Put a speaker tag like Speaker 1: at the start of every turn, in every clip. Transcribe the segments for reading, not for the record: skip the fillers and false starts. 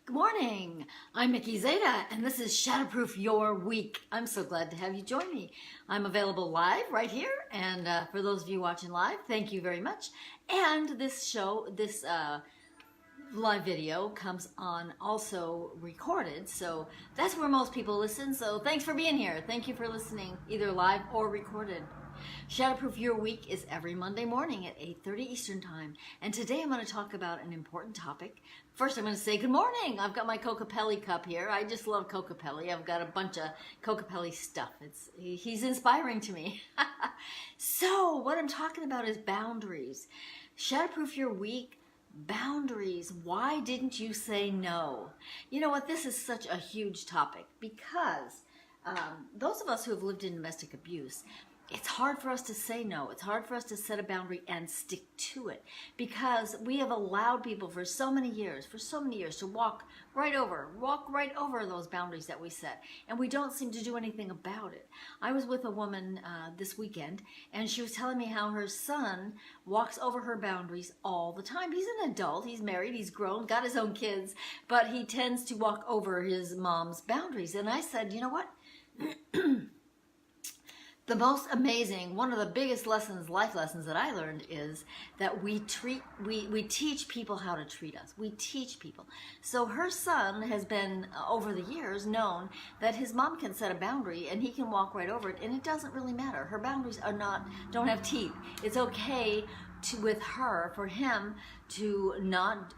Speaker 1: Good morning. I'm Mickey Zeta, and this is Shatterproof Your Week. I'm so glad to have you join me. I'm available live right here, and for those of you watching live, thank you very much. And this live video comes on also recorded, so that's where most people listen. So thanks for being here. Thank you for listening, either live or recorded. Shatterproof Your Week is every Monday morning at 8:30 Eastern Time, and today I'm going to talk about an important topic. First, I'm going to say good morning. I've got my Kokopelli cup here. I just love Kokopelli. I've got a bunch of Kokopelli stuff. He's inspiring to me. So what I'm talking about is boundaries. Shatterproof Your Week. Boundaries. Why didn't you say no? You know what? This is such a huge topic because those of us who have lived in domestic abuse, it's hard for us to say no. It's hard for us to set a boundary and stick to it because we have allowed people for so many years to walk right over those boundaries that we set, and we don't seem to do anything about it. I was with a woman this weekend, and she was telling me how her son walks over her boundaries all the time. He's an adult, he's married, he's grown, got his own kids, but he tends to walk over his mom's boundaries. And I said, you know what? The most amazing, one of the biggest life lessons that I learned is that we teach people how to treat us. We teach people. So her son has been, over the years, known that his mom can set a boundary and he can walk right over it, and it doesn't really matter. Her boundaries don't have teeth. It's okay with her, for him to not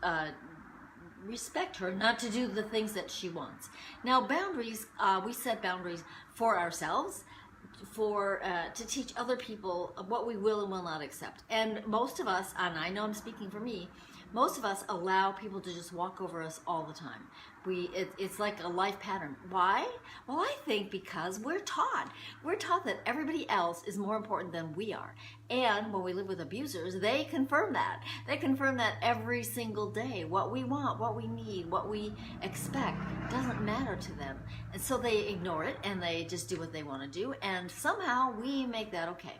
Speaker 1: respect her, not to do the things that she wants. Now, boundaries, we set boundaries for ourselves, to teach other people what we will and will not accept. And most of us, and I know I'm speaking for me, most of us allow people to just walk over us all the time. It's like a life pattern. Why? Well, I think because we're taught that everybody else is more important than we are. And when we live with abusers, they confirm that. They confirm that every single day. What we want, what we need, what we expect doesn't matter to them. And so they ignore it and they just do what they want to do. And somehow we make that okay.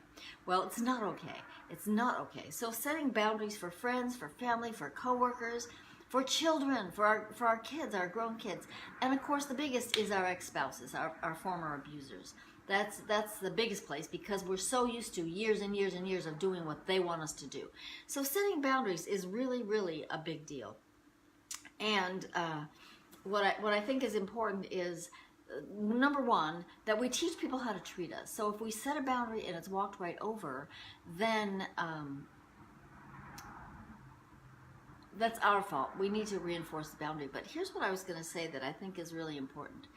Speaker 1: Well, it's not okay. It's not okay. So setting boundaries for friends, for family, for coworkers, for children, for our kids, our grown kids. And of course, the biggest is our ex-spouses, our former abusers. That's the biggest place because we're so used to years and years and years of doing what they want us to do. So setting boundaries is really, really a big deal. And what I think is important is, number one, that we teach people how to treat us. So if we set a boundary and it's walked right over, then that's our fault. We need to reinforce the boundary. But here's what I was going to say that I think is really important.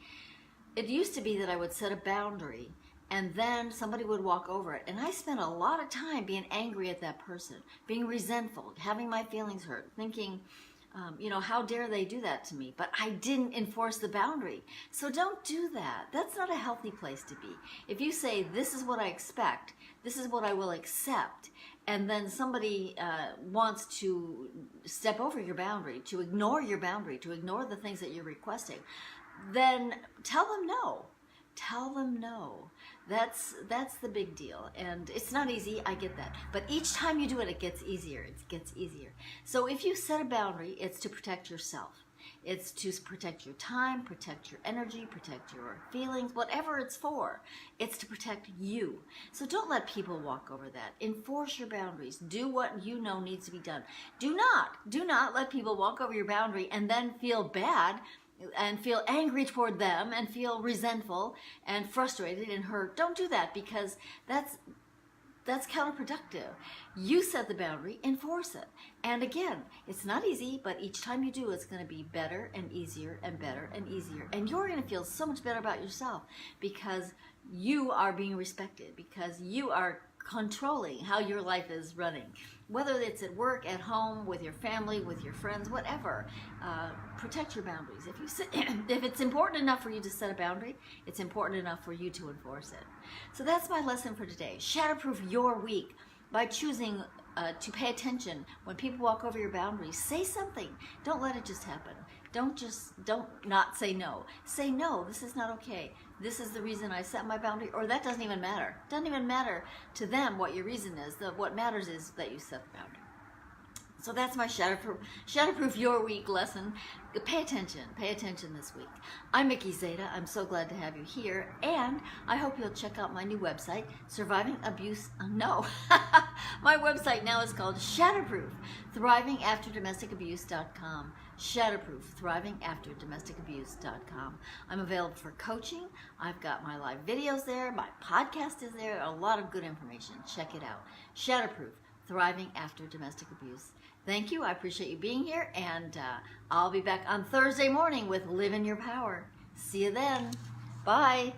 Speaker 1: It used to be that I would set a boundary and then somebody would walk over it. And I spent a lot of time being angry at that person, being resentful, having my feelings hurt, thinking, how dare they do that to me? But I didn't enforce the boundary. So don't do that. That's not a healthy place to be. If you say, this is what I expect, this is what I will accept, and then somebody wants to step over your boundary, to ignore your boundary, to ignore the things that you're requesting, then tell them no. Tell them no. That's the big deal. And it's not easy, I get that. But each time you do it, it gets easier. It gets easier. So if you set a boundary, it's to protect yourself. It's to protect your time, protect your energy, protect your feelings, whatever it's for. It's to protect you. So don't let people walk over that. Enforce your boundaries. Do what you know needs to be done. Do not let people walk over your boundary and then feel bad and feel angry toward them and feel resentful and frustrated and hurt. Don't do that because that's counterproductive. You set the boundary, enforce it. And again, it's not easy, but each time you do, it's going to be better and easier and better and easier. And you're going to feel so much better about yourself because you are being respected, because you are controlling how your life is running. Whether it's at work, at home, with your family, with your friends, whatever, protect your boundaries. If it's important enough for you to set a boundary, it's important enough for you to enforce it. So that's my lesson for today. Shatterproof your week by choosing to pay attention when people walk over your boundaries. Say something. Don't let it just happen. Don't not say no. Say no, this is not okay. This is the reason I set my boundary, or that doesn't even matter. It doesn't even matter to them what your reason is. What matters is that you set the boundary. So that's my Shatterproof Your Week lesson. Pay attention this week. I'm Mickey Zeta. I'm so glad to have you here, and I hope you'll check out my new website, Surviving Abuse. No, my website now is called Shatterproof, ThrivingAfterDomesticAbuse.com. Shatterproof, ThrivingAfterDomesticAbuse.com. I'm available for coaching. I've got my live videos there. My podcast is there. A lot of good information. Check it out. Shatterproof, Thriving After Domestic Abuse. Thank you. I appreciate you being here, and I'll be back on Thursday morning with Live in Your Power. See you then. Bye.